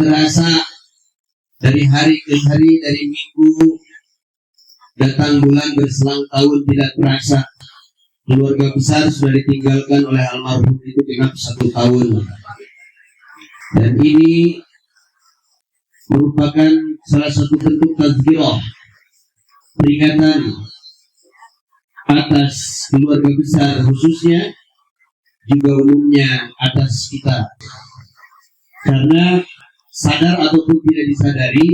terasa dari hari ke hari, dari minggu datang bulan berselang tahun tidak terasa. Keluarga besar sudah ditinggalkan oleh almarhum itu genap 1 tahun. Dan ini merupakan salah satu bentuk tazkirah, peringatan atas keluarga besar khususnya, juga umumnya atas kita. Karena sadar ataupun tidak disadari,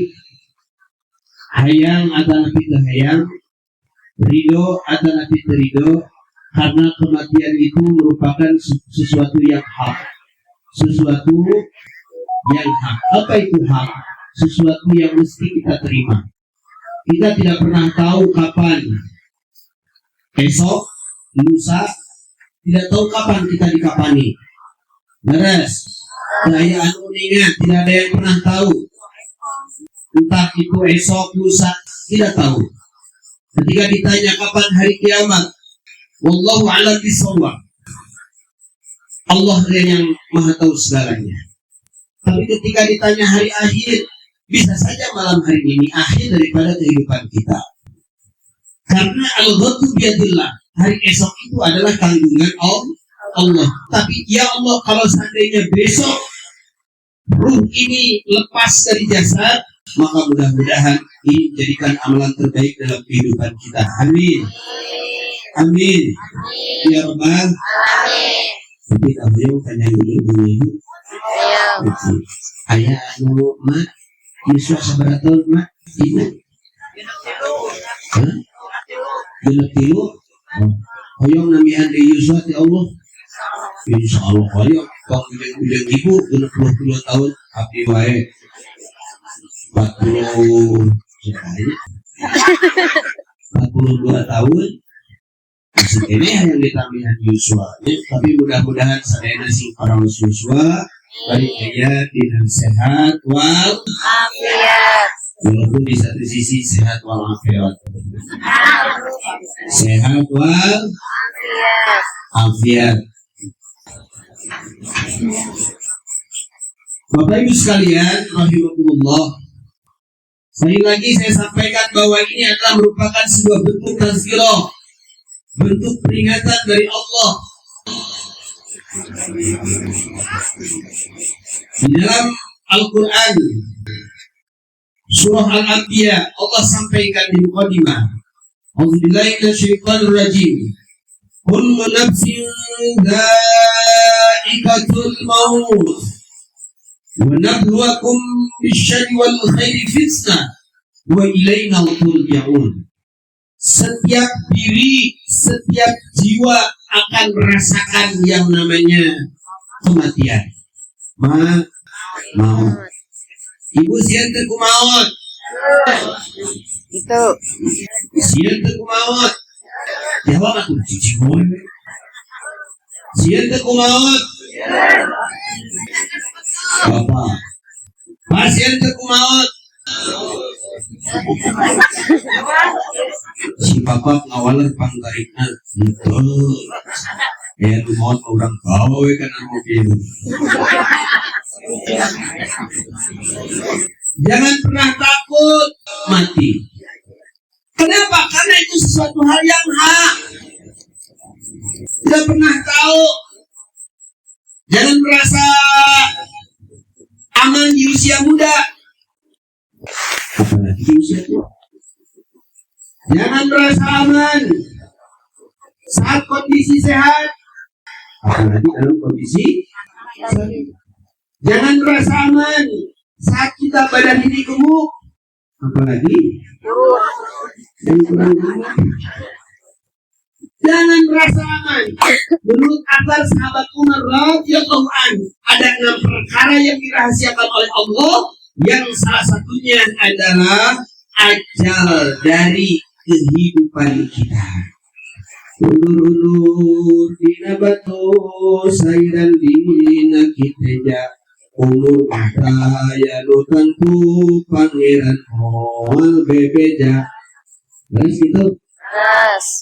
hayang atau nabi hayang, ridho atau nabi ridho, karena kematian itu merupakan sesuatu yang hak. Sesuatu yang hak. Apa itu hak? Sesuatu yang mesti kita terima. Kita tidak pernah tahu kapan, esok, lusa, tidak tahu kapan kita dikapani. Beres. Keayaan uningan tidak ada yang pernah tahu. Entah itu esok, lusa, tidak tahu. Ketika ditanya kapan hari kiamat, wallahu a'lam bishawab. Allah yang maha tahu segalanya. Tapi ketika ditanya hari akhir, bisa saja malam hari ini akhir daripada kehidupan kita. Karena al-ghadu biyadillah, hari esok itu adalah tanggungan Allah. Tapi ya Allah, kalau seandainya besok ruh ini lepas dari jasad, maka mudah-mudahan ini menjadikan amalan terbaik dalam kehidupan kita. Amin. Amin. Ya Rabbal. Tapi tak boleh tanya dulu. Ayah nu mak, Yusuf sabaratul mak, ini. Genap tilu. Hoyong namihan di Yusuf ya Allah. Insya Allah hoyong. Kau ujung ibu genap 20 tahun abdi wae. 40 sekali. 42 tahun. Ini yang ditamihan Yusuf. Tapi mudah-mudahan sadayana sing para Yusuf balik ayat dengan sehat wal afiat. Walaupun di satu sisi sehat wal afiat. Sehat wal afiat. Bapak Ibu sekalian, rahimakumullah. Sekali lagi saya sampaikan bahwa ini adalah merupakan sebuah bentuk tazkirah, bentuk peringatan dari Allah. Di dalam Al-Quran surah Al-Anbiya, Allah sampaikan di muqaddimah, A'udzubillahi minasyaitonir rajim. Kullu nafsin dha'iqatul maut wa nabluwakum bisyarri wal khairi fitnah wa ilaina turja'un. Setiap diri, setiap jiwa akan merasakan yang namanya kematian. Maut. Ibu sian teu kumaot. Itu. Sian teu kumaot. Jawab atuh cici boy. Sian teu kumaot. Bapak. Pasien teu kumaot. Si bapak ngawalan pangtarikna betul. Ya lu mau orang gawe kan mobil. Jangan pernah takut mati. Kenapa? Karena itu sesuatu hal yang hak. Tidak pernah tahu. Jangan merasa aman di usia muda. Apalagi di usia tua. Jangan merasa aman saat kondisi sehat. Apalagi dalam kondisi sehat. Jangan merasa aman saat kita badan ini gemuk. Apalagi yang kurang gemuk. Jangan merasa aman. Menurut akal sahabat Umar radhiyallahu anhu, ada 6 perkara yang dirahasiakan oleh Allah, yang salah satunya adalah ajal dari kehidupan kita. Ulur-ulur dina batu sairan dina kiteja umur raya lu tentu pangeran moal bebeja. Terus gitu.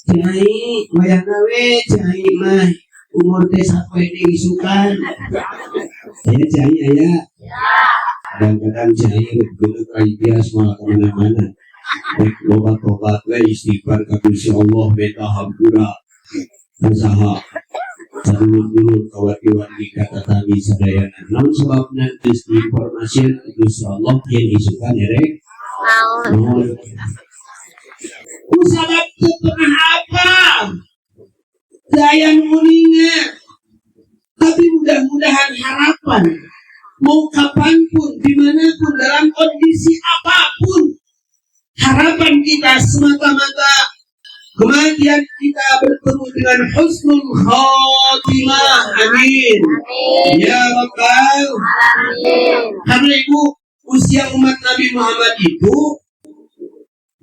Cai wayah gawe cai mah umur teh sapoe diisukan. Ya cai aya. kadang-kadang saya begitu kayak malah kemana-mana. Baik tobat istighfar ka Gusti Allah beta hampura saha sadulur-dulur kawati-wati kata tami sadayana. Namun sebabna geus informasi Gusti Allah yen isukan erek naon. Usabab teu pernah apa daya nuninga, tapi mudah-mudahan harapan mau kapanpun, dimanapun, dalam kondisi apapun, harapan kita semata-mata kematian kita bertemu dengan husnul khatimah. Amin. Ya Rabbal Alamin. Karena itu usia umat Nabi Muhammad itu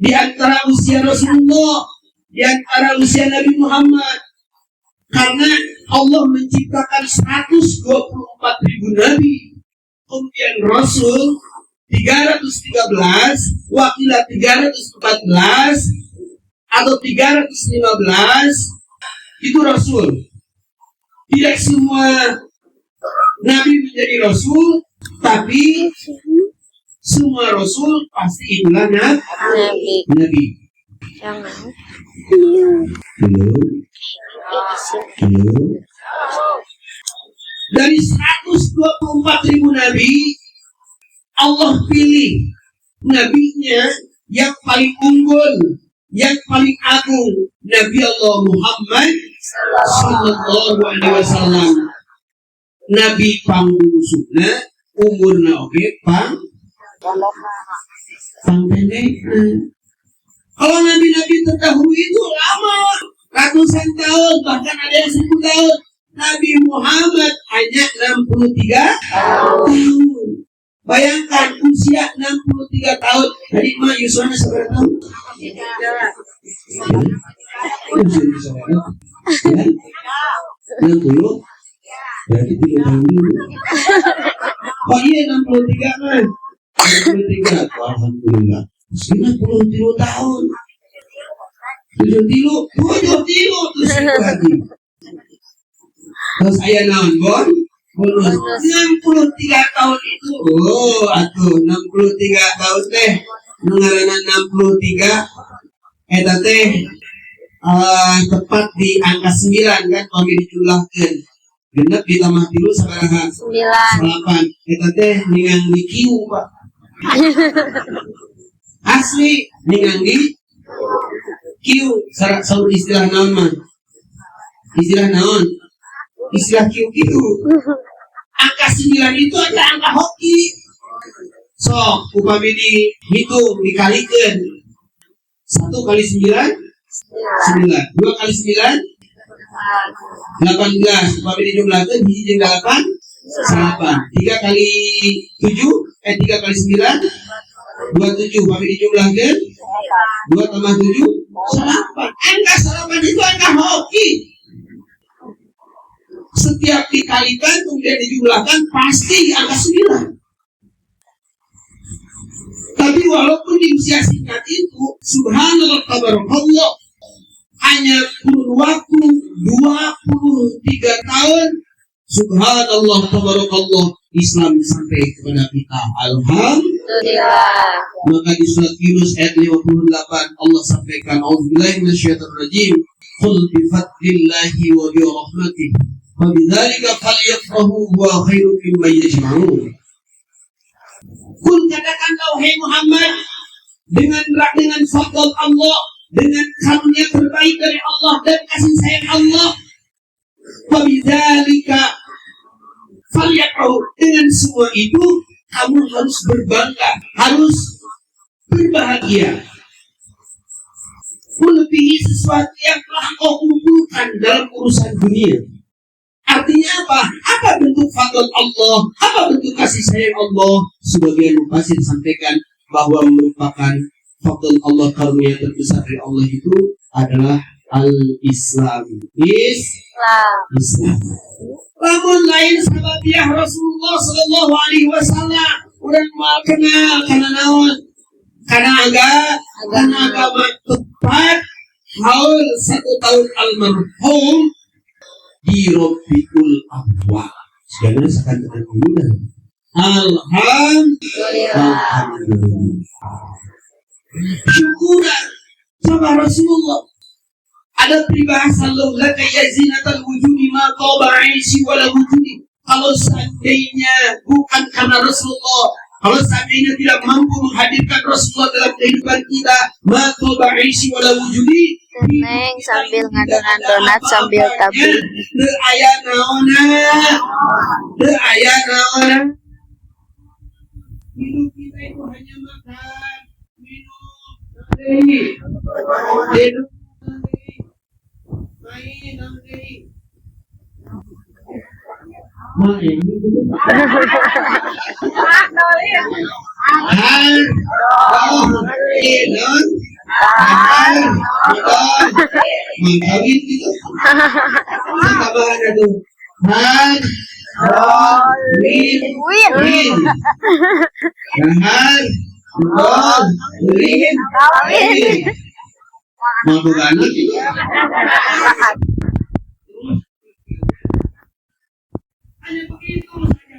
di antara usia Rasulullah, di antara usia Nabi Muhammad. Karena Allah menciptakan 124.000 Nabi, kemudian Rasul 313, wakilah 314 atau 315 itu Rasul. Tidak semua Nabi menjadi Rasul, tapi semua Rasul pasti itulah Nabi. Jangan. Dari 124.000 Nabi, Allah pilih nabinya yang paling unggul, yang paling agung, Nabi Allah Muhammad sallallahu alaihi wasallam. Nabi panggusuna umurna oge pendek. Kalau nabi-nabi terdahulu itu lama, ratusan tahun, bahkan ada yang 1000 tahun. Nabi Muhammad hanya 63 tahun. Bayangkan usia 63 tahun. Tadi mah Yusufnya seberapa tahun? 60? Berarti 3 tahun dulu. Oh iya 63 kan? 63, alhamdulillah. 93 tahun. 73 terus lagi. Terus ayah naon bon? Bonus 63 tahun itu. Oh, atuh 63 tahun teh. Ngaranna 63 eta teh tepat di angka 9 kan kalau dijumlahkeun. Genep ditambah 3 sabaraha? 8. Eta teh ningang di kieu, Pak. Asli ningang di kieu. Saur istilah naon mah? Istilah naon? Istilah kiu-kiu. Angka 9 itu ada angka hoki. Sok upami dihitung, dikalikan 1 kali 9 9, 2 kali 9 18. Upami dijumlahkan hiji jeung 8 8. 3 kali 7 3 kali 9 27. Upami dijumlahkan 2 tambah 7 8. Angka 8 itu angka hoki. Setiap dikalikan kemudian dijumlahkan pasti angka 9. Tapi walaupun di usia singkat itu, subhanallah tabarakallah, hanya kurun waktu 23 tahun, subhanallah tabarakallah, Islam sampai kepada kita. Alhamdulillah. Maka di surat Yunus ayat 58 Allah sampaikan, a'udzubillahi minasyaitonirrajim, qul bi fadlillahi wa bi rahmatihi fabidzalika falyafrahu huwa khairun mimma yajma'un. Kul katakan wahai Muhammad, dengan fadl Allah, dengan karunia terbaik dari Allah dan kasih sayang Allah, fabidzalika falyafrahu, dengan semua itu kamu harus berbangga, harus berbahagia, melebihi sesuatu yang telah kau kumpulkan dalam urusan dunia. Artinya apa? Apa bentuk fadl Allah? Apa bentuk kasih sayang Allah? Sebagian mufasir sampaikan bahwa merupakan fadl Allah, karunia terbesar dari Allah itu adalah al-Islam. Islam. Namun lain sahabiah Rasulullah sallallahu alaihi wasallam urang moal kenal kana naon? Kana agama tepat haul 1 tahun almarhum di Rabiul Awwal. Sebenarnya seakan dengan mudah. Alhamdulillah. Syukuran sama Rasulullah. Ada peribahasa laka ya zinatal wujudi ma qaba aisi wala wujudi. Kalau seandainya bukan karena Rasulullah, kalau seandainya tidak mampu menghadirkan Rasulullah dalam kehidupan kita, ma qaba aisi wala wujudi. Neng sambil ngadonan donat sambil tabung. De aya naona. Hidup kita itu hanya makan, minum, hidup, main, hanya begitu saja.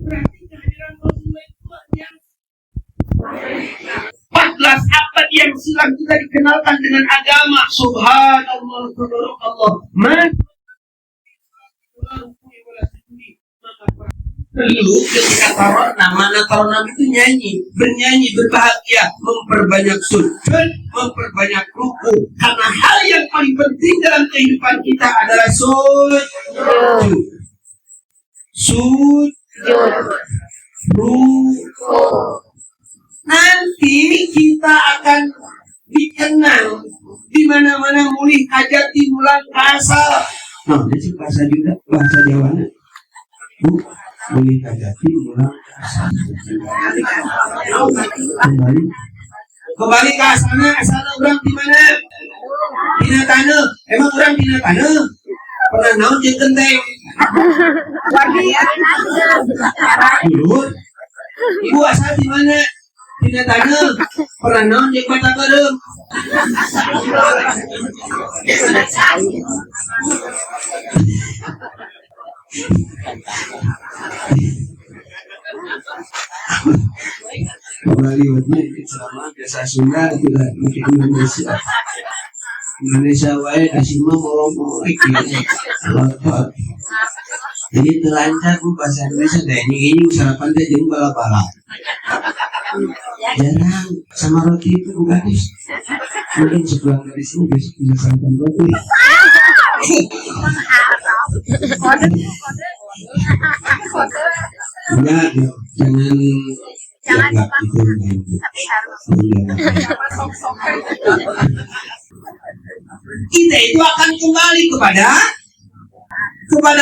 Berarti kehadiran Rasulullah itu yang 14 abad yang silam kita dikenalkan dengan agama. Subhanallah, subhanallah. Lalu ketika taronan itu bernyanyi, berbahagia, memperbanyak sujud, memperbanyak ruku. Karena hal yang paling penting dalam kehidupan kita adalah sujud. Ruku. Nanti kita akan dikenal di mana-mana mulih hajat mulang kasar. Nah, ini bahasa juga bahasa Jawanya. Mulih hajat mulang kasar. Kembali ke asana orang di mana? Dina tanah. Emang orang dina tanah? Pernah naon jeung genteng? Dulu. Ibu asal di mana? Dina tanah. Pernah naon jeung mata bareng? Kembali waktu selama biasa Sunda tidak mungkin Indonesia. Indonesia wae kasih mah ngomong iki. Jadi terlancar ku bahasa Indonesia deh ini sarapan teh jeung bala-bala. Jarang sama roti itu gadis. Mungkin sepulang dari sini besok bisa sarapan roti. Enggak, jangan itu. Kita itu akan kembali kepada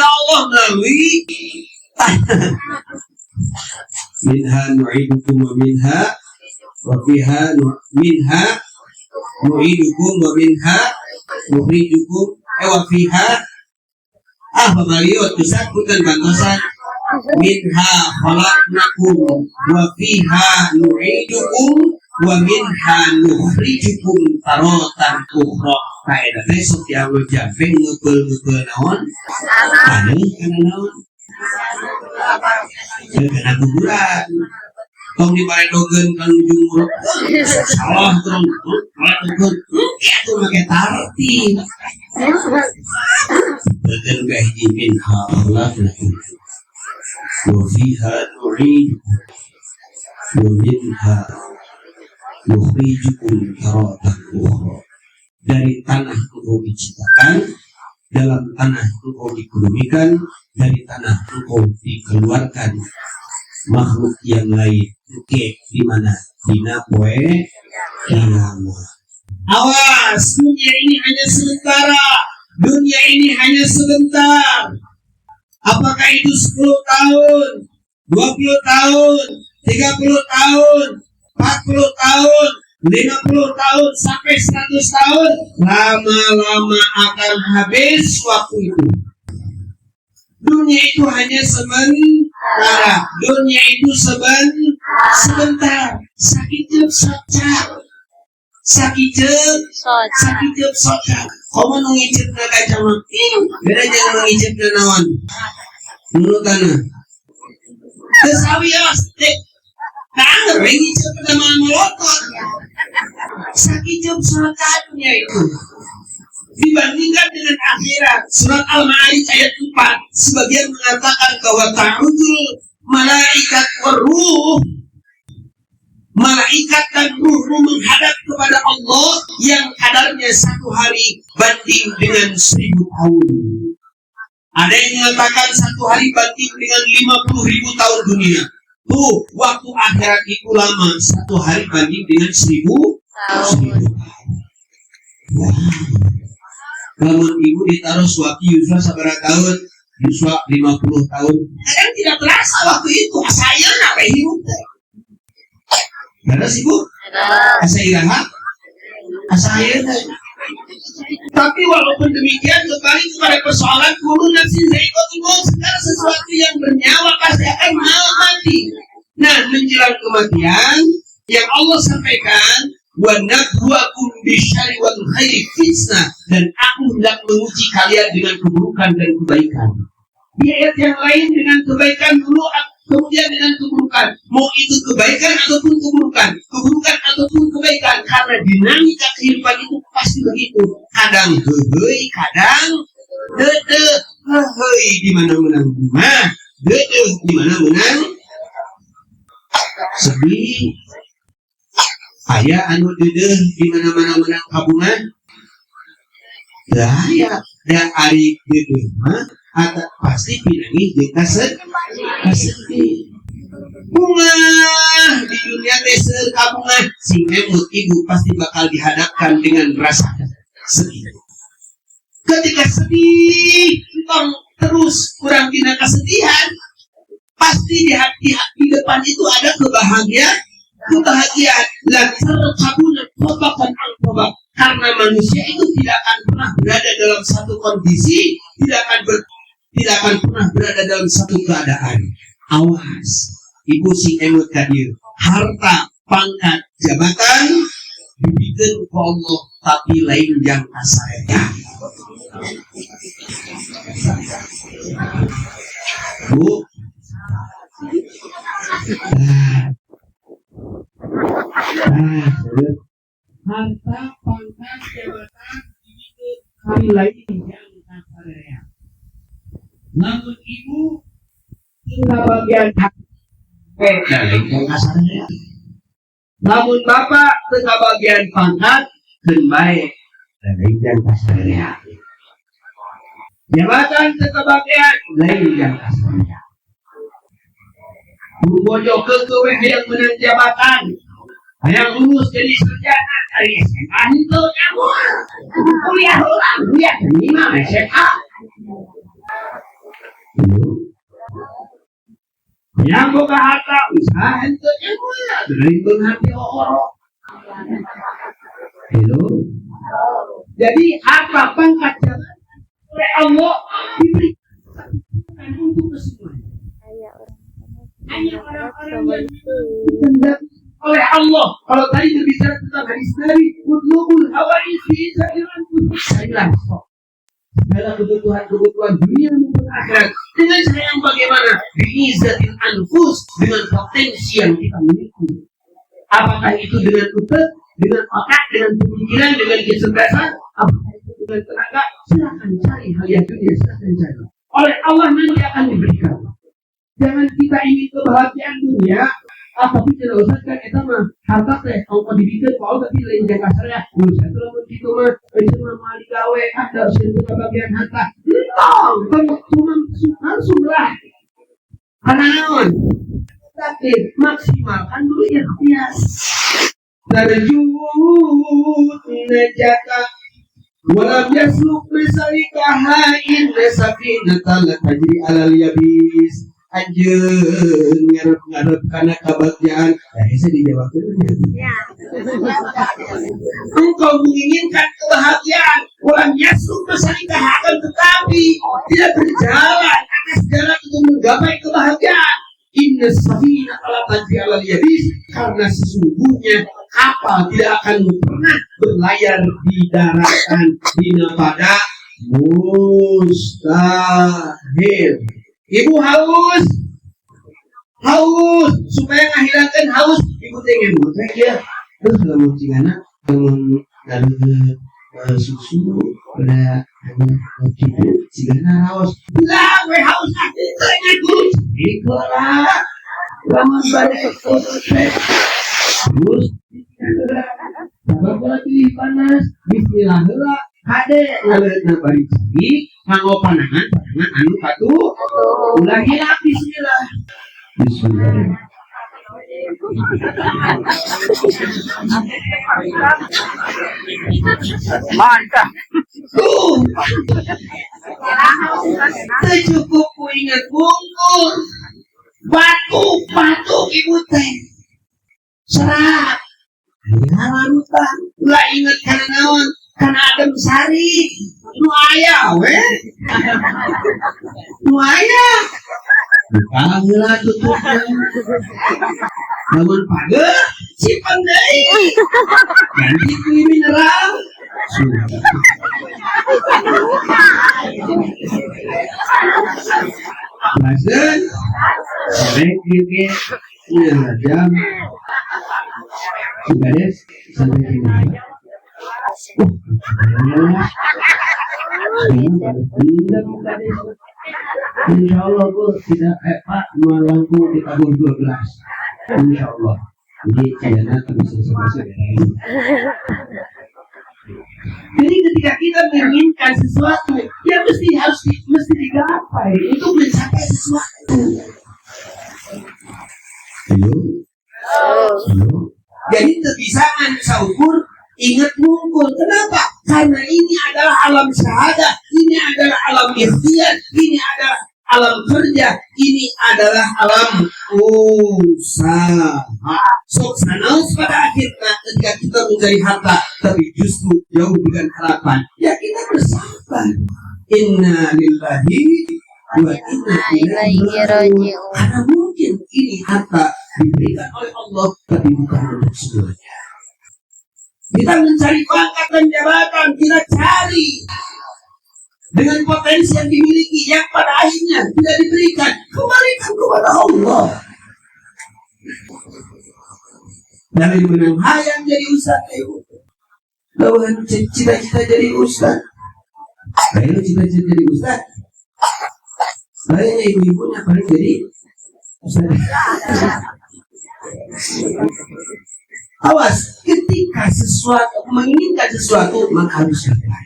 Allah melalui minha nu'idukum wa minha wa fiha minha nu'idukum wa minha nukhrijukum wa fiha pemaliot kesakutan bantosan minha khalaqnakum wa fiha nu'idukum wa minha nukhrijukum taratan ukhra. Kaedah teh sok diambil jampe ngukeul naon? Anu kana naon? Kana kuburan. Tong dibaredogeun kan jumur. Salah terus. Malah itu make tartib. Betul gak hiji minha khalaqnakum wa fiha nu'idukum wa minha nukhrijukum taratan ukhra. Dari tanah engkau diciptakan, dalam tanah engkau dikelumikan, dari tanah engkau dikeluarkan makhluk yang lain. Oke, di mana? Dina poe kiamat. Awas, dunia ini hanya sementara. Dunia ini hanya sebentar. Apakah itu 10 tahun, 20 tahun, 30 tahun, 40 tahun, 50 tahun sampai 100 tahun, lama-lama akan habis waktu itu. Dunia itu hanya sementara. Dunia itu sebentar. Sakitep soca. Kamu ngicip na kacamata. Beda jangan ngicip na nawan. Menurut tanah. Kesawios kangen ini pada melotot sakit sholat kadunya itu dibandingkan dengan akhirat. Surat Al-Ma'arij ayat 4 sebagian mengatakan bahwa ta'udul malaikat waruh, malaikat dan ruh menghadap kepada Allah yang kadarnya 1 hari banding dengan 1000 tahun. Ada yang mengatakan 1 hari banding dengan 50.000 tahun dunia. Tuh, waktu akhirat itu lama, 1 hari banding dengan 1000 tahun. Ya. Kalau ibu ditaruh suami Yuswa sabar tahun, Yuswa 50 tahun, kadang tidak terasa waktu itu. Saya apa hidup? Ada sih bu? Asa iraha? Asa iraha. Tapi walaupun demikian, kembali kepada persoalan kurun dan sinzaikotul, segala sesuatu yang bernyawa pasti akan mati. Nah, menjelang kematian yang Allah sampaikan, wa nabluwakum bisyarri wal khairi fitnah, dan aku hendak menguji kalian dengan keburukan dan kebaikan. Di ayat yang lain dengan kebaikan dulu, kemudian dengan keburukan. Mau itu kebaikan ataupun keburukan, keburukan ataupun kebaikan, karena dinamika kehidupan itu pasti begitu. Kadang hehei, kadang dede. Hehei di mana menang rumah, dede di mana menang sedih. Ayah anu dede di mana menang kabungan. Daya dan ari dede mah atau pasti pinangi jeung kasedih. Bunga di dunia teh kabungan sing emut ibu pasti bakal dihadapkan dengan rasa sedih. Ketika sedih, tong terus kurang tina kesedihan, pasti di depan itu ada kebahagiaan. Lancar kabungan tobakan angkobak, karena manusia itu tidak akan pernah berada dalam satu kondisi, tidak akan pernah berada dalam satu keadaan. Awas, ibu sing emut kadir, harta, pangkat, jabatan dibikin ke Allah, tapi lain yang kasarnya. Bu, harta, pangkat, jabatan dibikin kali lain yang kasarnya. Namun ibu tinggal bagian hak lain yang kasarnya. Namun bapak tinggal bagian pangkat dan baik lain yang kasarnya. Jabatan tinggal bagian lain yang kasarnya. Bojo kekewe yang menang jabatan, yang lulus jadi sarjana dari SMA itu kamu kuliah lima SMA. Yang boga harta usaha itu kamu dari penghati orang. Hello. Jadi harta pangkat jabatan oleh Allah diberikan untuk kesemuanya. Hanya orang-orang yang dikehendaki oleh Allah. Kalau tadi berbicara tentang hadis Nabi, utlubul hawaij fi sa'iran carilah segala kebutuhan dunia maupun akhirat dengan cara yang bagaimana? Bi'izzatil anfus, dengan potensi yang kita miliki. Apakah itu dengan utek, dengan otak, dengan pemikiran, dengan kecerdasan, apakah itu dengan tenaga? Silakan cari hal yang dunia, silakan cari. Oleh Allah nanti akan diberikan. Jangan kita ingin kebahagiaan dunia, tapi tidak usah kan kita mah harta teh kalau dibikin kalau tapi lain yang kasarnya, saya tuh lamun kitu mah cuma mali gawe ada seueur bagian harta. Entong, cuma sumlah. Karena naon? Tapi maksimalkan dulu ikhtiar. Narjut najata walam yasluk bisalikahain safinatan la tajri alal yabis. Anjeun ngarep karena kebahagiaan. Saya dijawabkan ya. Engkau menginginkan kebahagiaan, walam yasluk bisalikahain, tetapi tidak berjalan atas jalan untuk menggapai kebahagiaan. Inna safina ala tajri alal yabis, karena sesungguhnya kapal tidak akan pernah berlayar di daratan dina pada mustahil. Ibu haus, haus supaya menghilangkan haus ibu tengah ibu ya terus kalau cingana kalau susu pada gitu cingana haus lah gue haus tanya dulu ikolah lama balik terus apa lagi panas bismillah ade ngaletna bari sagi nganggo panangan anu katu ulah hilap bismillah Mantap. Cukup ku ingat bungkus batu ibu teh serat halarutan ulah ingat karena naon karena adem sari nu aya we nu aya bukan heula tutupna namun page simpen deui ganti ku mineral Lazen Rek juga jam sudah deh sampai sini Insya Allah bu tidak Pak melangkung di tahun 12 Insya Allah jadi kayaknya bisa selesai. Jadi ketika kita menginginkan sesuatu ya mesti digapai untuk mencapai sesuatu. Halo. Jadi kebiasaan saukur ingat mungkul. Kenapa? Karena ini adalah alam syahadah, ini adalah alam ikhtiar, ini adalah alam kerja, ini adalah alam usaha. Sok sanaus pada akhirnya ketika kita mencari harta, tapi justru jauh dengan harapan. Ya kita bersabar. Inna lillahi wa inna ilaihi raji'un. Karena mungkin ini harta diberikan oleh Allah, tapi bukan untuk semuanya. Kita mencari pangkat dan jabatan, kita cari dengan potensi yang dimiliki yang pada akhirnya tidak diberikan, kembalikan kepada Allah. Dari menang hayang jadi ustaz ibu, lawan cita-cita jadi ustaz. Saya cita-cita jadi ustaz. Saya ibu-ibunya paling jadi ustaz. Awas, ketika menginginkan sesuatu maka harus sabar.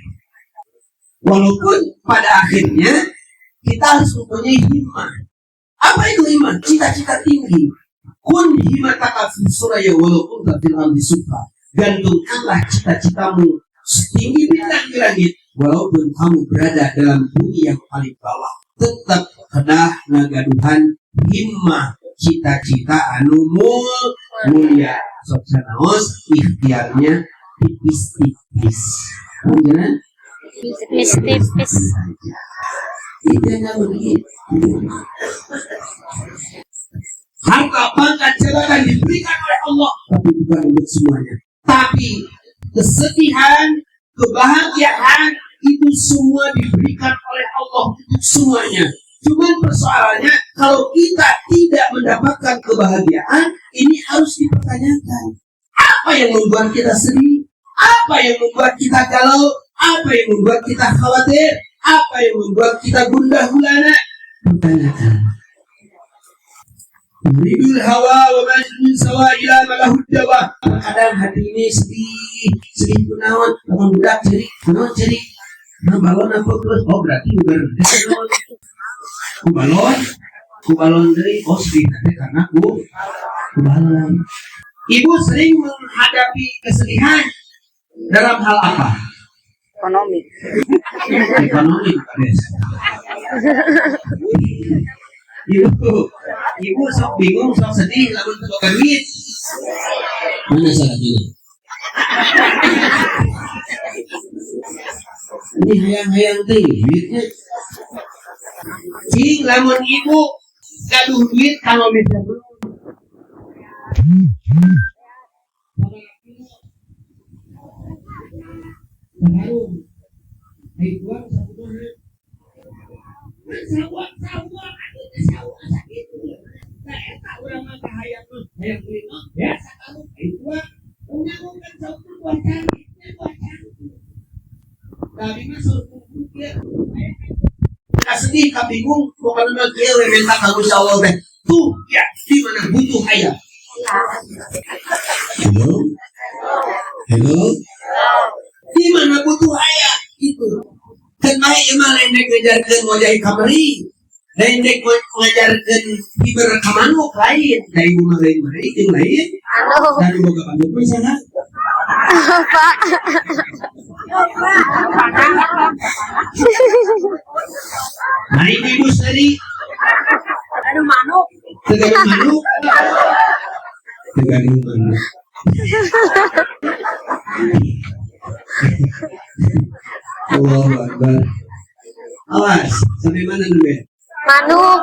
Walaupun pada akhirnya kita harus mempunyai himmah. Apa itu himmah? Cita-cita tinggi. Kun himmataka fi suraya walaupun fil ardi sufa. Gantungkanlah cita-citamu setinggi bintang di langit walaupun kamu berada dalam bumi yang paling bawah. Tetap kedah nagaduhan himmah cita-cita anu mulia. Soksanaos ikhtiarnya tipis-tipis. Kemudian tipis-tipis. Tidak begitu. Harta pangkat jabatan diberikan oleh Allah, tapi bukan untuk semuanya. Tapi kesedihan, kebahagiaan itu semua diberikan oleh Allah untuk semuanya. Cuman persoalannya kalau kita tidak mendapatkan kebahagiaan, ini harus dipertanyakan. Apa yang membuat kita sedih? Apa yang membuat kita galau? Apa yang membuat kita khawatir? Apa yang membuat kita gundah gulana? Pertanyakan. Ridul hawa wa majnun sawa ila malahud dawa. Kadang hati ini sedih kunaon, lamun budak jadi, kunaon jadi. Nah balon apa terus? Oh berarti udah kubalon dari sedih nanti karena kubalon. Ibu sering menghadapi kesedihan dalam hal apa? Ekonomi. Ekonomi, Kades. Ibu sok bingung, sok sedih, lalu untuk duit. Mana salah ini? Ini hayang-hayang duitnya. Cing, lamun ibu gaduh duit kalau bisa belum. Baru, ayo buang satu mana? Sawah sakit. eta urang mah hayang beli ya sakalu itu menyambungkan satu buah canggih tapi mah satu dia sedih kabingung bukan mah kieu minta ka Gusti Allah teh tuh ya di mana butuh aya halo di mana butuh aya itu kan bae mah lain ngejarkeun wajah kamari lain ngajarkeun fiber ka manuk lain da ibu mah lain itu lain dan boga panjang pun sana nah ini ibu sendiri tegaduh manuk Allahu Akbar. Awas, sampai mana dulu ya? Manuk.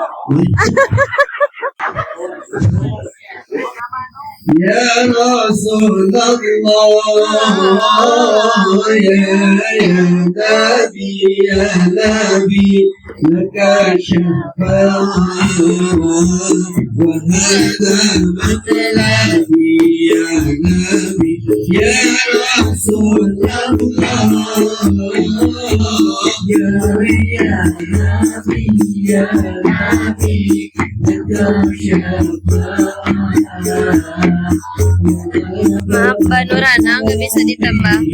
Ya Rasulullah, ya Nabi, laka syafa'ah wa hadha matlabi ya Nabi, ya Rasulullah, ya Nabi, laka syafa'ah. Maaf Mbak Nurana nggak bisa ditambahkan.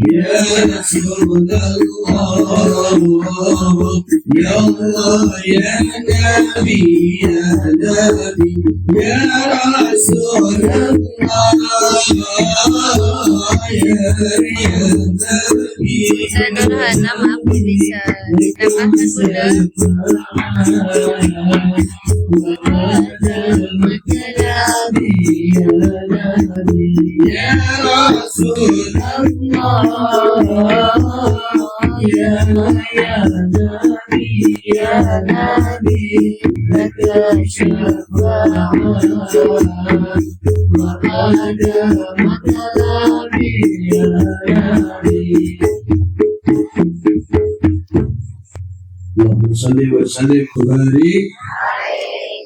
Ya Rasulullah, ya Allah, ya Nabi, ya Rasulullah, ya Nabi. Sederhana, maaf bisa ditambahkan sudah. Ya Rasulullah, ya Nabi, laka syafa'ah wa hadha matlabi ya Nabi. Allahumma shalli wa sallim wa barik.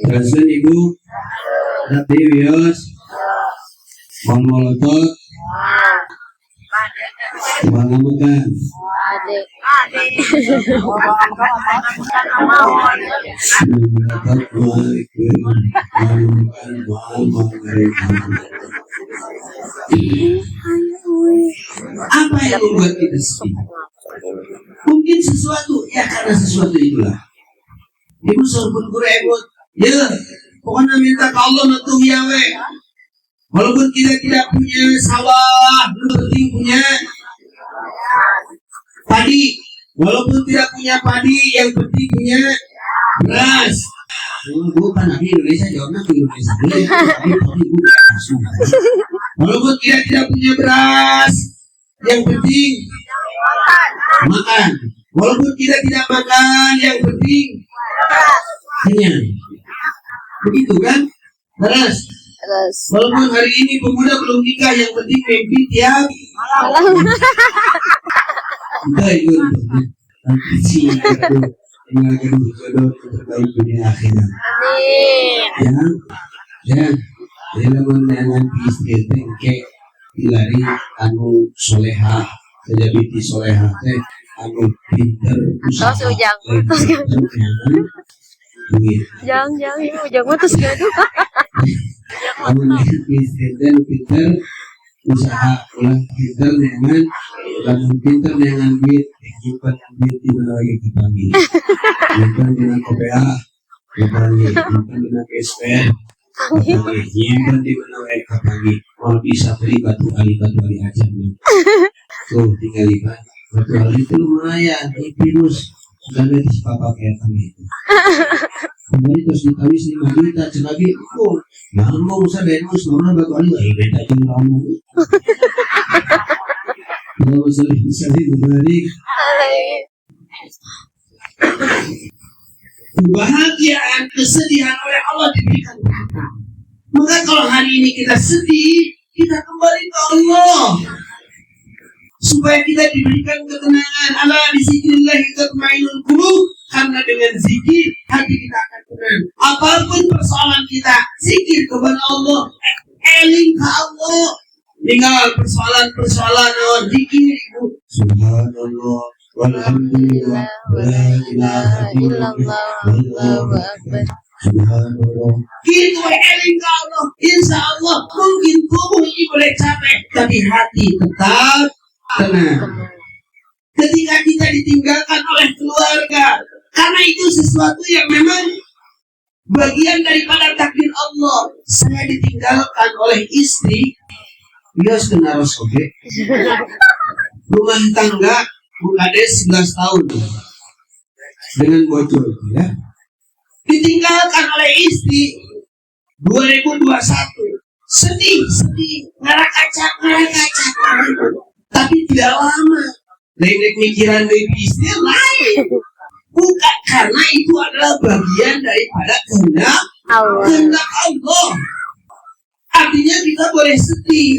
Terasa Ibu, Nabi Wios, Bang Molotot, Bang Amukan, apa yang membuat kita sedih? Mungkin sesuatu, ya karena sesuatu itulah. Ibu sorpun kurebut, ya pokoknya minta ke Allah metuh ya we. Walaupun kita tidak punya sawah, belum penting punya padi. Walaupun tidak punya padi, yang penting punya beras. Bukan Nabi Indonesia, jawabnya ke Indonesia. Walaupun kita tidak punya beras, yang penting makan. Walaupun kita tidak makan, yang penting kenyang. Begitu kan? Terus walaupun hari ini pemuda belum nikah, yang penting mimpi tiap malam. Enggak itu sih tinggal kedua jodoh terbaik dunia akhirat. Ya, dalam dengan istri tengke dilari anu soleha, sejabiti soleha teh anu pinter usaha. Jangan ibu, jangan terus gaduh. Anu istri teh pinter usaha ulah pinter dengan lamun pinter dengan duit nyimpan duit di mana lagi kepanggil nyimpan dengan KPA nyimpan dengan SPR Nyimpen di mana mereka pagi. Mau bisa beli batu ali aja. Tuh tinggal lipat. Batu ali itu lumayan. Ini virus sudah ada di papa kayak kami itu. Kembali terus ditawis 5 juta. Celagi oh, yang mau usah denus mana batu ali lagi beda jeung kamu. Kalau bisa dibalik. Kebahagiaan, kesedihan oleh Allah diberikan kita. Maka kalau hari ini kita sedih, kita kembali ke Allah supaya kita diberikan ketenangan. Ala bizikrillah tatma'innul qulub, karena dengan zikir hati kita akan tenang. Apapun persoalan kita, zikir kepada Allah, eling ke Allah. Tinggal persoalan zikir itu subhanallah walhamdulillah la ilaha illallah wallahu akbar subhanallah. Gitu eling ke Allah. Insya Allah mungkin tubuh ini boleh capek, tapi hati tetap tenang. Ketika kita ditinggalkan oleh keluarga, karena itu sesuatu yang memang bagian daripada takdir Allah. Saya ditinggalkan oleh istri, dia sudah naros oke. Rumah tangga Bukades 11 tahun dengan bocor, ya. Ditinggalkan oleh istri 2021. Sedih, ngarah kaca. Tapi tidak lama. Lain pikiran dari istri lain. Bukan, karena itu adalah bagian daripada kehendak Allah. Artinya kita boleh sedih,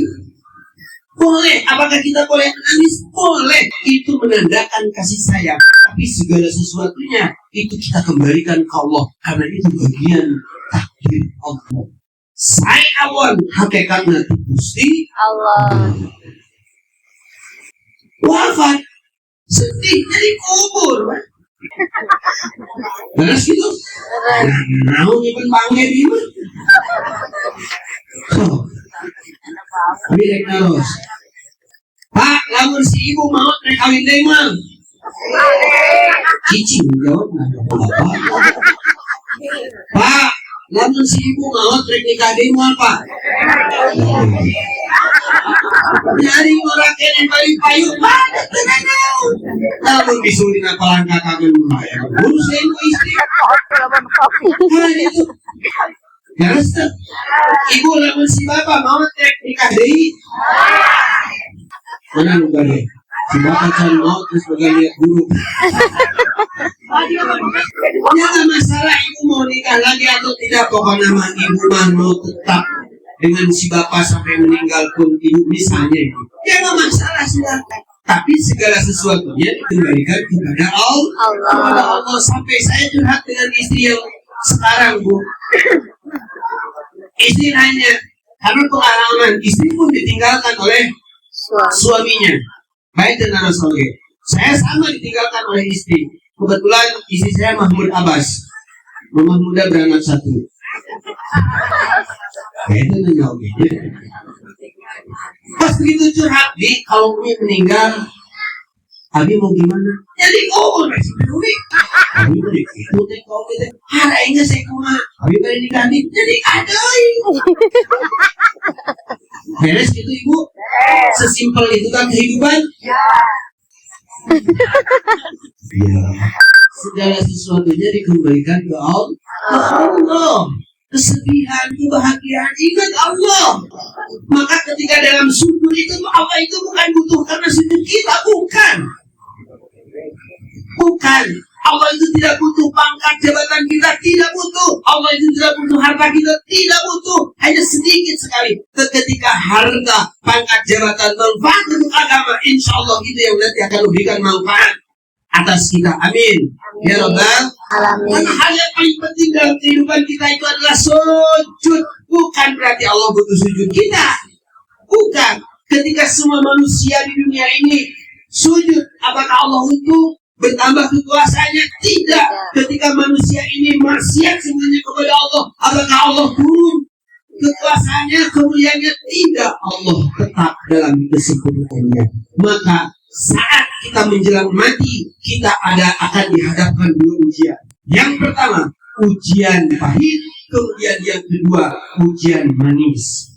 boleh. Apakah kita boleh menangis? Boleh. Itu menandakan kasih sayang. Tapi segala sesuatunya itu kita kembalikan ke Allah, karena itu bagian takdir Allah. Saya awan hakikatnya itu Gusti Allah. Wafat, sedih, jadi kubur. Beres gitu. Mau nyimpen bangke di mana? Bilik naros. Pak, lamun si ibu mau naik kawin deh mang. Cicing jawab nanya apa? Pak, lamun si ibu mau naik nikah deh mang pak. Nyari orang kene balik payu, banyak tenang. Lamun disuruh apa langkah kagak lumayan. Urus ibu istri. Nah itu. Beres tuh. Ibu lamun si bapak mau naik nikah deh. Mana lu gade? Si bapak cari mau terus lihat guru. Jangan masalah ibu mau nikah lagi atau tidak, pokoknya mah ibu mah mau tetap dengan si bapak sampai meninggal pun ibu misalnya itu. Jangan masalah silakan. Tapi segala sesuatunya dikembalikan kepada Allah. Sampai saya curhat dengan istri yang sekarang bu. Istri nanya, karena pengalaman istri pun ditinggalkan oleh suaminya. Baik dan Rasulullah. Saya sama ditinggalkan oleh istri. Kebetulan istri saya Mahmud Abbas. Rumah muda beranak 1. Kayaknya nanya oke. Pas begitu curhat, di kalau Umi meninggal, Abi mau gimana? Jadi kubur masih Umi. Abi mau dikikut kau gitu. Harainya saya kuma. Abi mau diganti. Jadi adai. Beres gitu ibu. Sesimpel itu kan kehidupan. Ya. Segala sesuatunya dikembalikan ke Allah. Kesedihan, kebahagiaan, ingat Allah. Maka ketika dalam sujud itu Allah itu bukan butuh karena sujud kita, bukan. Allah itu tidak butuh pangkat jabatan kita, tidak butuh. Allah itu tidak butuh harta kita, tidak butuh. Hanya sedikit sekali. Ketika harta, pangkat jabatan, manfaat untuk agama, insya Allah itu yang nanti akan memberikan manfaat atas kita. Amin. Ya Rabbal Alamin. Karena hal yang paling penting dalam kehidupan kita itu adalah sujud. Bukan berarti Allah butuh sujud kita. Bukan. Ketika semua manusia di dunia ini sujud, apakah Allah itu bertambah kekuasaannya? Tidak. Ketika manusia ini maksiat semuanya kepada Allah, apakah Allah turun kekuasaannya, kemuliaannya? Tidak. Allah tetap dalam kesempurnaannya. Maka saat kita menjelang mati, kita akan dihadapkan 2 ujian. Yang pertama, ujian pahit. Kemudian yang kedua, ujian manis.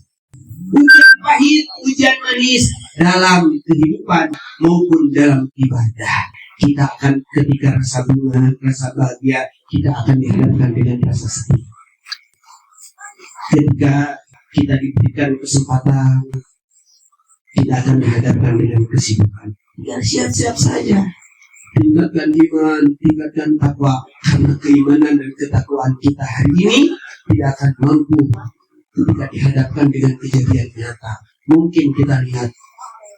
Ujian pahit, ujian manis dalam kehidupan maupun dalam ibadah. Kita akan ketika rasa bunga, rasa bahagia, kita akan dihadapkan dengan rasa sedih. Ketika kita diberikan kesempatan, kita akan dihadapkan dengan kesibukan. Ya siap-siap saja. Tingkatkan iman, tingkatkan takwa. Karena keimanan dan ketakwaan kita hari ini tidak akan mampu ketika dihadapkan dengan kejadian nyata. Mungkin kita lihat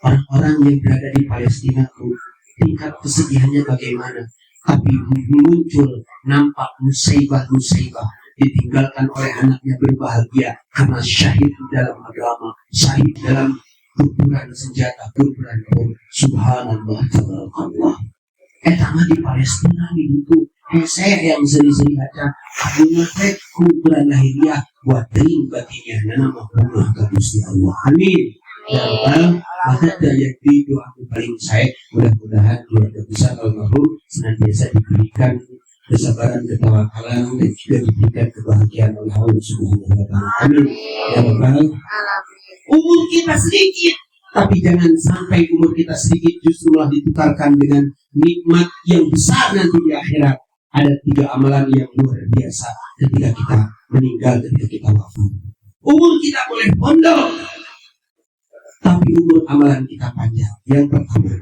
orang-orang yang berada di Palestina itu tingkat kesedihannya bagaimana, tapi muncul nampak musibah-musibah, ditinggalkan oleh anaknya berbahagia karena syahid dalam agama, syahid dalam gempuran senjata, gempuran bom. Subhanallah, tabarakallah. Etama di Palestina itu, saya yang sering-sering baca, akhirnya saya kumpulan lahiriah buat tering batinnya, nama rumah ke Gusti Allah. Amin. Ya Allah, maka daya doa aku paling saya, mudah-mudahan keluarga besar almarhum senantiasa diberikan kesabaran, ketawakalan, dan juga diberikan kebahagiaan oleh Allah Subhanahu wa Ta'ala. Amin. Ya Allah. Umur kita sedikit, tapi jangan sampai umur kita sedikit justru malah ditukarkan dengan nikmat yang besar nanti di akhirat. Ada 3 amalan yang luar biasa ketika kita meninggal, ketika kita wafat. Umur kita boleh pondok, tapi umur amalan kita panjang. Yang pertama,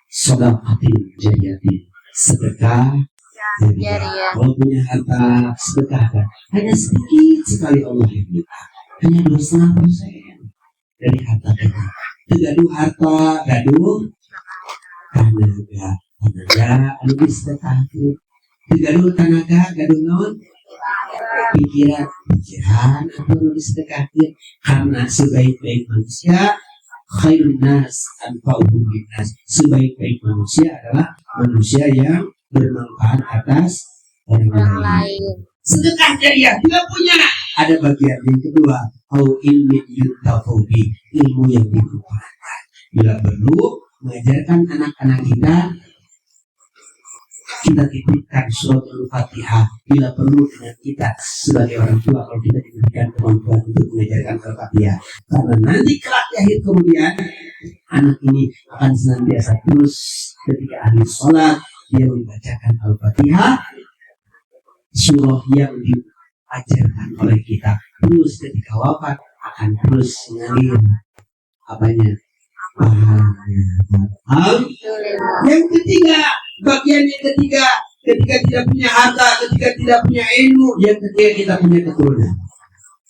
sedekatin jariyatin, sedekah jariah. Kalau punya harta, sedekahkan. Hanya sedikit sekali Allah yang minta, hanya 2,5% dari harta kita. Gaduh harta, gaduh tenaga, lebih sedekatin. Gaduh tenaga, gaduh non pikiran atau lebih sedekatin. Karena sebaik-baik manusia khairun nas anfa'uhum linnas. Sebaik-baik manusia adalah manusia yang bermanfaat atas orang lain. Sedekah jariah tidak punya. Ada bagian yang kedua, au ilmin yuntafaubi, ilmu yang dimanfaatkan. Bila perlu mengajarkan anak-anak kita titipkan surat Al-Fatihah. Bila perlu dengan kita sebagai orang tua, kalau kita diberikan kemampuan untuk mengajarkan Al-Fatihah, karena nanti kelak di akhir kemudian anak ini akan senantiasa terus ketika ahli sholat dia membacakan Al-Fatihah, surah yang diajarkan oleh kita. Terus ketika wafat akan terus mengalir apanya? Yang ketiga, bagian yang ketiga, ketika tidak punya harta, ketika tidak punya ilmu, yang ketiga kita punya keturunan.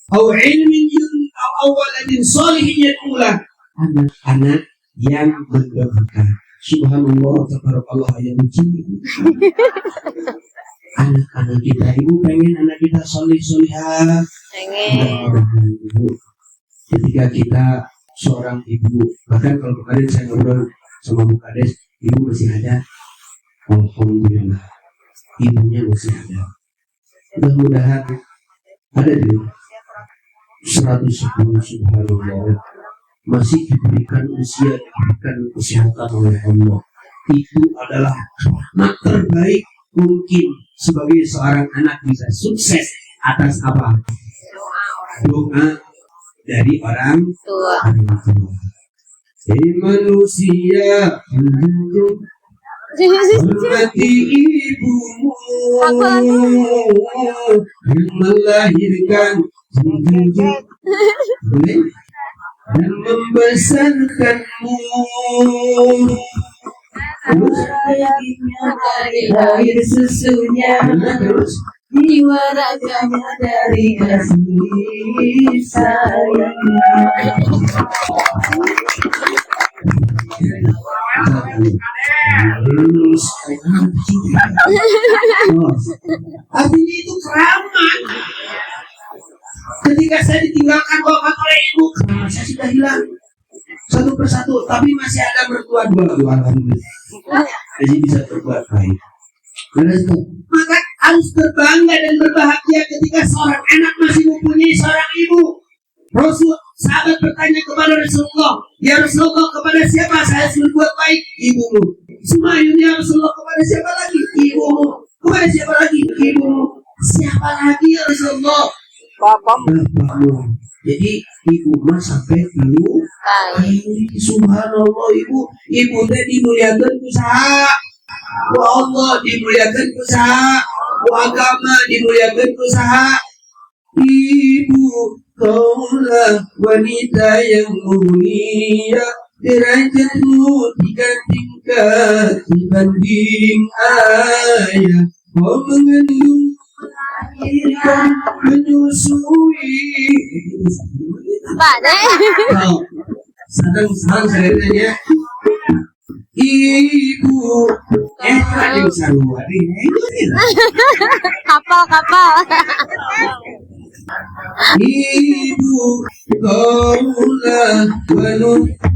Au ilmin au waladin sholihin yaqula, anak-anak yang mendoakan. Subhanallah, tabarakallah, yang mencintai anak-anak kita. Ibu pengen anak kita soleh-solehah. Mudah-mudahan ibu, ketika kita seorang ibu, bahkan kalau kemarin saya ngobrol sama Bu Kades, ibu masih ada. Alhamdulillah, ibunya masih ada. Mudah-mudahan ada di 110, subhanallah, masih diberikan usia, diberikan kesehatan oleh Allah. Itu adalah rahmat terbaik mungkin sebagai seorang anak bisa sukses atas apa? Doa dari orang tua. Manusia hormati ibumu yang melahirkan dan membesarkanmu. Dari air susunya, terus jiwa raganya dari kasih sayangnya. Artinya itu keramat. Ketika saya ditinggalkan wafat oleh ibu, keramat saya sudah hilang satu persatu, tapi masih ada mertua dua. Alhamdulillah, jadi bisa berbuat baik. Maka harus berbangga dan berbahagia ketika seorang anak masih mempunyai seorang ibu. Rasul sahabat bertanya kepada Rasulullah, ya Rasulullah, kepada siapa saya harus berbuat baik? Ibumu. Sumayun, ya Rasulullah, kepada siapa lagi? Ibumu. Kepada siapa lagi? Ibumu. Siapa lagi ya Rasulullah? bapakmu. Jadi ibu mah sampai tilu kali. Subhanallah, ibu teh dimuliakeun ku saha? Ku Allah dimuliakeun ku saha? Ku agama dimuliakeun ku saha? Ibu kaulah wanita yang mulia, derajatmu 3 tingkat dibanding ayah. Kau mengandung, melahirkan, menyusui. Pak deh. Sedang saya tanya, ibu, ada sarua Kapal. Ibu, kaulah wanita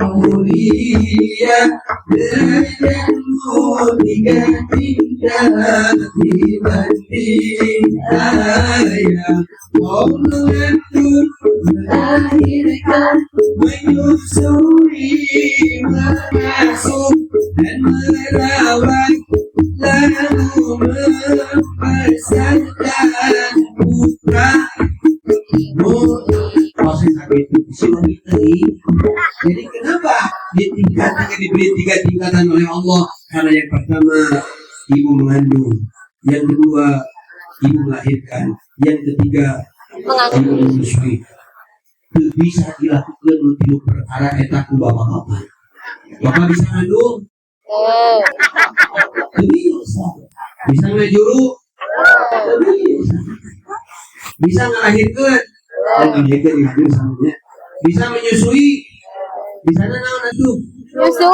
mulia, derajatmu 3 tingkat dibanding ayah. Kau mengandung, melahirkan, menyusui, mengasuh dan merawat, lalu membesarkan putra. Proses sakit itu jadi kenapa diberi 3 tingkatan oleh Allah? Karena yang pertama ibu mengandung, yang kedua ibu melahirkan, yang ketiga ibu menyusui. Itu bisa dilakukan untuk perkara etaku bapak-bapak. Bapak bisa ngandung? Bisa ngajuru? Bisa ngelahirkan? Bisa menyusui? Bisa naon atuh? Susu.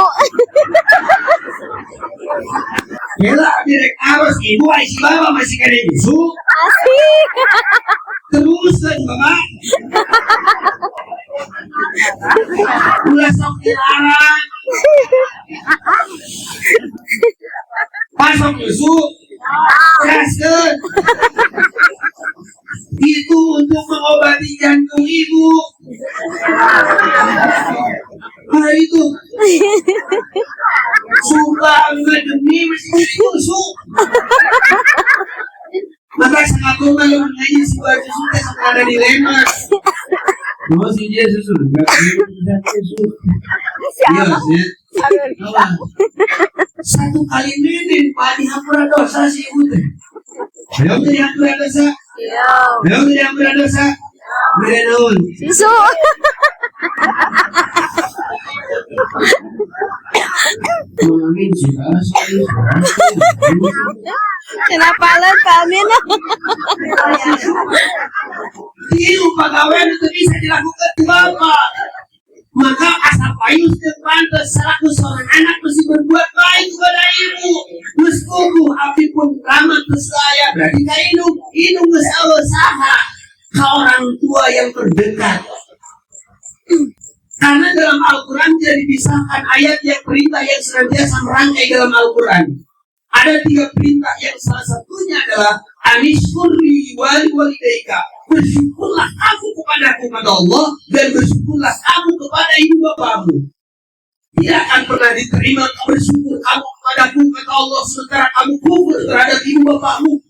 Kela direk aros ibu si bapak masih kena nyusu. Asik. Terus bapak. Ulah sok dilarang. Pasok nyusu. Gaskeun. Itu untuk mengobati jantung ibu. Nah itu suka enggak demi masih nyusu. Maka sangat malu mengaji sebuah susu teh ada dilema. Mau sih dia susu enggak susu. Iya sih. Satu kali nenek Pak dihampura dosa si ibu teh. Belum dihampura dosa. Belum dihampura dosa. Berenaun. Susu. Amin juga. Kenapa lo Amin? Itu pegawai itu bisa dilakukan bapak. Maka asal payu setiap pantas selaku seorang anak mesti berbuat baik kepada ibu. Meskipun api pun ramah ke saya. Berarti kak ini usaha ke orang tua yang terdekat. Karena dalam Al-Quran tidak dipisahkan ayat yang perintah yang senantiasa merangkai dalam Al-Quran. Ada 3 perintah yang salah satunya adalah Anishkurli walidaika. Bersyukurlah kamu kepadaku kata Allah, dan bersyukurlah kamu kepada ibu bapakmu. Tidak akan pernah diterima bersyukur kamu kepadaku kata Allah sementara kamu kufur terhadap ibu bapakmu.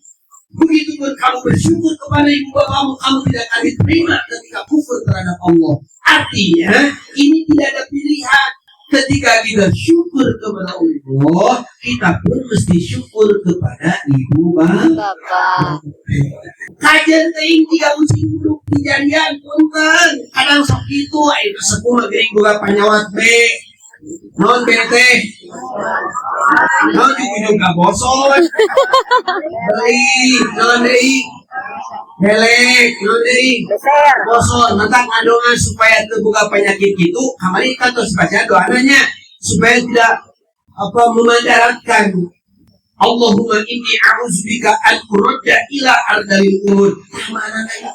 Begitupun kamu bersyukur kepada ibu bapakmu, kamu tidak akan diterima ketika kufur terhadap Allah. Artinya ini tidak ada pilihan. Ketika kita syukur kepada Allah, kita pun mesti syukur kepada ibu bapak. Kajian teing 3 musim duduk kejadian punten. Kadang sok itu, itu sepuh gering gula panyawat B. Non bete. Non juga boson. Non Belek, yudi, boson, mentang adongan supaya terbuka penyakit itu, kemarin kan terus baca doanya supaya tidak memandaratkan. Allahumma inni a'udzubika an urja ila ardalil umur. Mana itu?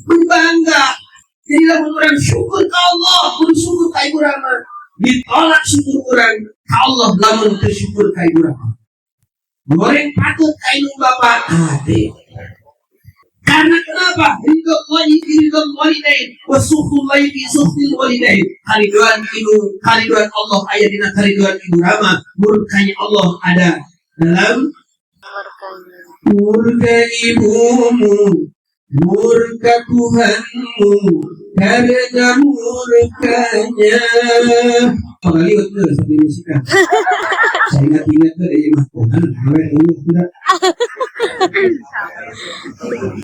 Berbangga. Jadilah orang syukur ke Allah, bersyukur ke Ibu Rama. Ditolak syukur orang ke Allah, namun bersyukur ke Ibu Rama. Goreng patut kainu bapak hati. Karena kenapa? Ridho walidain, wasuhul walidain. Kariduan Allah ayat dina kariduan ibu Rama. Murkanya Allah ada dalam murka ibumu, murka Tuhanmu, karena murkanya. Kali waktu itu sampai musikan. Saya ingat tuh dari Mas Tuhan, awet dulu sudah.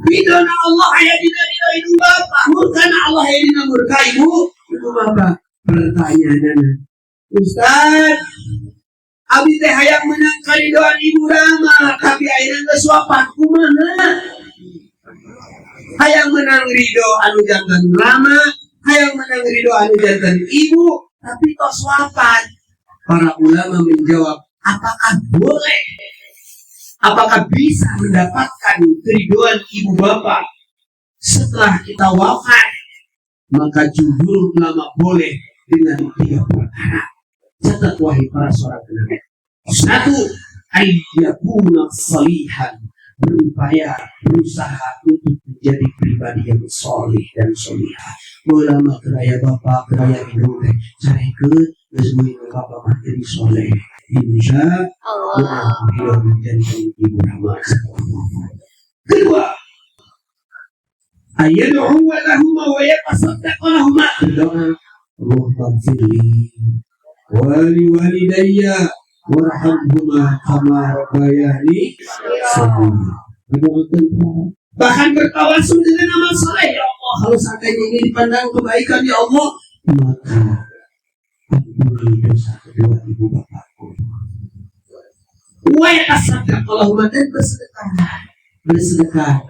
Bidana Allah ya tidak itu bapak, murkana Allah ya tidak murka ibu, itu bapak. Pertanyaannya, Ustaz, abi teh hayang menang karidoan ibu Rama, tapi ayeuna geus wafat kumaha? Hayang menang ridho anu janten Rama, hayang menang ridho anu janten ibu, tapi tos wafat. Para ulama menjawab, apakah boleh? Apakah bisa mendapatkan keridoan ibu bapak setelah kita wafat? Maka jumhur ulama boleh dengan 3 perkara. Catat wahai para seorang pendengar. 1, ayyakuna salihan, berupaya, berusaha untuk menjadi pribadi yang solih dan solihah. Ulama keraya bapak, keraya ibu teh carekeun geus muih bapak mah jadi soleh. Insya Allah beliau menjadi ibu rahmat. Kedua, ayad'u lahuma wa yatasaddaq lahuma, berdoa Allahumma firli wali walidayya warhamhuma kama rabbayani shaghira. Bahkan bertawasul dengan amal saleh, ya Allah, kalau seandainya ini dipandang kebaikan ya Allah, maka ampuni dosa kedua ibu bapakku. Wa yatasaddaq Allahumma, dan bersedekah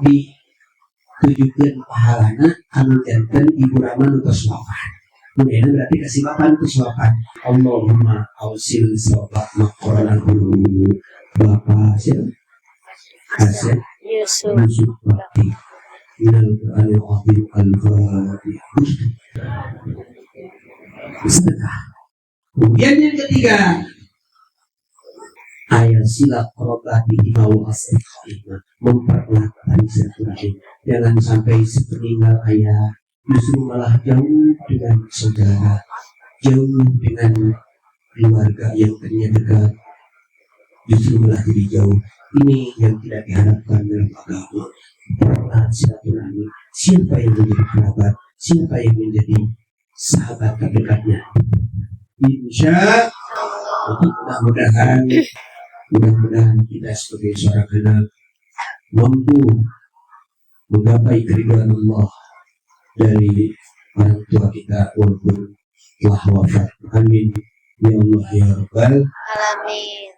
ditujukan pahalana anu janten ibu Rama nu tos wafat. Kemudian berarti kasih bapak tos wafat. Allahumma ausil sahabat maqalan bapak siapa? Asep Yusuf Bakti minal Qur'an al-Azim al-Fatihah. Sedekah. Kemudian yang ketiga, ayat sila qurabatihi wa asdiqaihi, mempererat tali silaturahim. Jangan sampai sepeninggal ayah justru malah jauh dengan saudara, jauh dengan keluarga yang tadinya dekat, justru malah jadi jauh. Ini yang tidak diharapkan dalam agama. Pererat silaturahmi. Siapa yang menjadi kerabat, siapa yang menjadi sahabat terdekatnya. Insya Allah, mudah-mudahan kita sebagai seorang anak mampu menggapai keridhaan Allah dari orang tua kita walaupun telah wafat. Amin ya Allah ya Rabbal Alamin.